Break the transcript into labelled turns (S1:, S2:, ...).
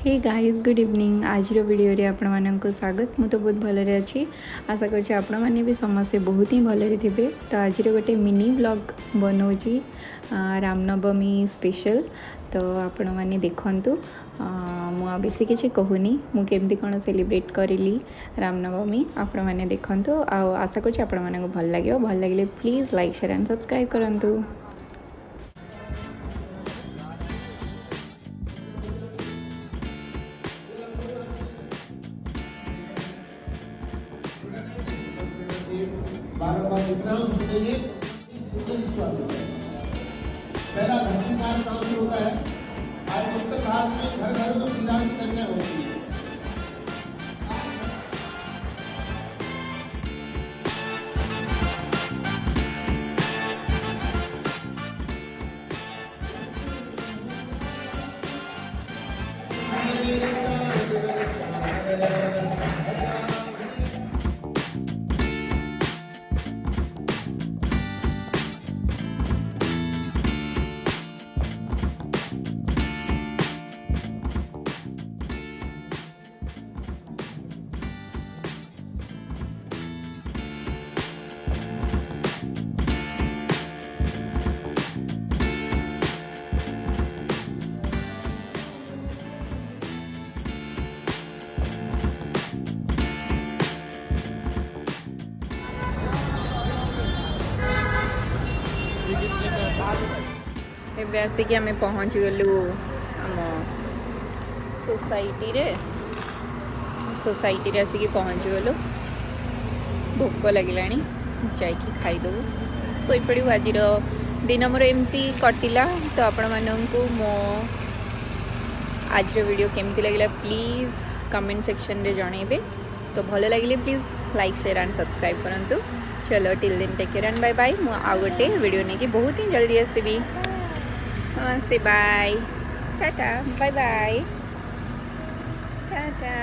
S1: हे guys good evening. आज video रे आपण मानक स्वागत। मु तो बहुत भलरे अच्छी, आशा कर आपण मैंने भी समस्ते बहुत ही भलरे थे। तो आज गोटे मिनी ब्लॉग बनाऊँगी रामनवमी स्पेशल। तो आपण मैंने देखंतु मु बेसी किसी कहूनी मु केमती कौन सेलिब्रेट करी रामनवमी। आपण मैंने देखंतु आशा कर आपण मानक भल लगे please like share and subscribe करंतु।
S2: बार विक्रम सुनेंगे। पहला भक्तिकार काम शुरू होता है। आज उत्तर भारत में घर घर में श्री राम की चर्चा होती है।
S1: एबे आसिक आम पहुँच गलु आम सोसाइटी रे आसिक पहुँच गलु। भोक लगे जा खाईदेबू शोपड़ू। आज दिन मोर एमती कटिला। तो आपण मानू मो आज वीडियो केमती लगे प्लीज कमेंट सेक्शन रे जनइबे। तो भल लगे please like share and subscribe करंतु। चलो till then take care and bye bye. मु आ गोटे वीडियो नहीं बहुत ही जल्दी आसबी। नमस्ते bye tata bye bye Tata.